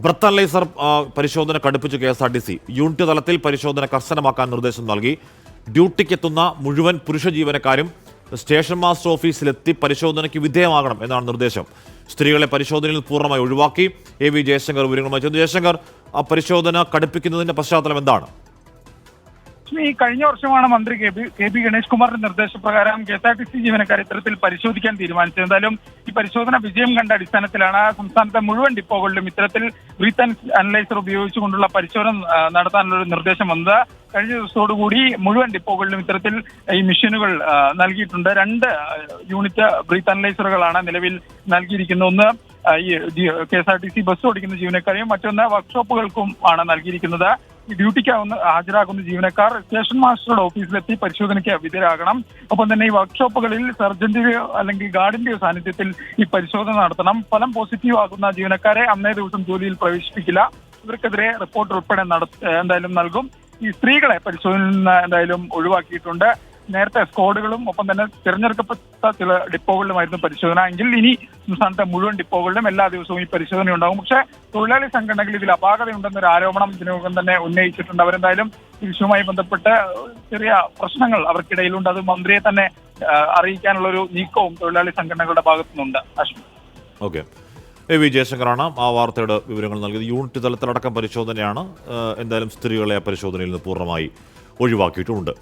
Breath analyser പരിശോധന കടുപ്പിച്ചു KSRTC. Unit തലത്തിൽ പരിശോധന കർശനമാക്കാൻ നിർദ്ദേശം നൽകി. ഡ്യൂട്ടിക്കെത്തുന്ന മുഴുവൻ പുരുഷ ജീവനക്കാരും സ്റ്റേഷൻ മാസ്റ്റർ ഓഫീസിലെത്തി പരിശോധനയ്ക്ക് വിധേയമാകണം എന്നാണ് നിർദ്ദേശം. സ്ത്രീകളെ പരിശോധനയിൽ പൂർണ്ണമായി ഒഴിവാക്കി. AV ജയശങ്കർ വിവരങ്ങളുമായി ചേർന്നു. ജയശങ്കർ, ആ പരിശോധന കടുപ്പിക്കുന്നതിന്റെ പശ്ചാത്തലം എന്താണ്? ഈ കഴിഞ്ഞ വർഷമാണ് മന്ത്രി കെ പി ഗണേഷ് കുമാറിന്റെ നിർദ്ദേശപ്രകാരം KSRTC ജീവനക്കാരെ ഇത്തരത്തിൽ പരിശോധിക്കാൻ തീരുമാനിച്ചത്. എന്തായാലും ഈ പരിശോധന വിജയം കണ്ട അടിസ്ഥാനത്തിലാണ് സംസ്ഥാനത്തെ മുഴുവൻ ഡിപ്പോകളിലും ഇത്തരത്തിൽ ബ്രീത്ത് അനലൈസർ ഉപയോഗിച്ചുകൊണ്ടുള്ള പരിശോധന നടത്താനുള്ള ഒരു നിർദ്ദേശം വന്നത്. കഴിഞ്ഞ ദിവസത്തോടുകൂടി മുഴുവൻ ഡിപ്പോകളിലും ഇത്തരത്തിൽ ഈ മെഷീനുകൾ നൽകിയിട്ടുണ്ട്. 2 യൂണിറ്റ് ബ്രീത്ത് അനലൈസറുകളാണ് നിലവിൽ നൽകിയിരിക്കുന്നത്. ഒന്ന് ഈ KSRTC ബസ് ഓടിക്കുന്ന ജീവനക്കാരെയും മറ്റൊന്ന് വർക്ക്ഷോപ്പുകൾക്കും ആണ് നൽകിയിരിക്കുന്നത്. ഈ ഡ്യൂട്ടിക്ക് ഹാജരാകുന്ന ജീവനക്കാർ സ്റ്റേഷൻ മാസ്റ്ററുടെ ഓഫീസിലെത്തി പരിശോധനയ്ക്ക് വിധേയരാകണം. ഒപ്പം തന്നെ ഈ വർക്ക്ഷോപ്പുകളിൽ സർജന്റെയോ അല്ലെങ്കിൽ ഗാർഡിന്റെയോ സാന്നിധ്യത്തിൽ ഈ പരിശോധന നടത്തണം. ഫലം പോസിറ്റീവ് ആകുന്ന ജീവനക്കാരെ അന്നേ ദിവസം ജോലിയിൽ പ്രവേശിപ്പിക്കില്ല. ഇവർക്കെതിരെ റിപ്പോർട്ട് ഉൾപ്പെടെ എന്തായാലും നൽകും. ഈ സ്ത്രീകളെ പരിശോധനയിൽ നിന്ന് എന്തായാലും ഒഴിവാക്കിയിട്ടുണ്ട്. നേരത്തെ സ്ക്വാഡുകളും ഒപ്പം തന്നെ തിരഞ്ഞെടുക്കപ്പെട്ട ചില ഡിപ്പോകളിലുമായിരുന്നു പരിശോധന. എങ്കിൽ ഇനി സംസ്ഥാനത്തെ മുഴുവൻ ഡിപ്പോകളിലും എല്ലാ ദിവസവും ഈ പരിശോധന ഉണ്ടാകും. പക്ഷേ തൊഴിലാളി സംഘടനകൾ ഇതിൽ അപാകതയുണ്ടെന്നൊരു ആരോപണം ഇതിനകം തന്നെ ഉന്നയിച്ചിട്ടുണ്ട്. അവരെന്തായാലും ഈ വിഷയവുമായി ബന്ധപ്പെട്ട് ചെറിയ പ്രശ്നങ്ങൾ അവർക്കിടയിലുണ്ട്. അത് മന്ത്രിയെ തന്നെ അറിയിക്കാനുള്ള ഒരു നീക്കവും തൊഴിലാളി സംഘടനകളുടെ ഭാഗത്തുനിന്നുണ്ട്. അശ്വിൻ. ഓക്കെ, AV ജയശങ്കറാണ് ആ വാർത്തയുടെ വിവരങ്ങൾ നൽകിയത്. യൂണിറ്റ് തലത്തിലടക്കം പരിശോധനയാണ്. എന്തായാലും സ്ത്രീകളെ പരിശോധനയിൽ നിന്ന് പൂർണ്ണമായി ഒഴിവാക്കിയിട്ടുമുണ്ട്.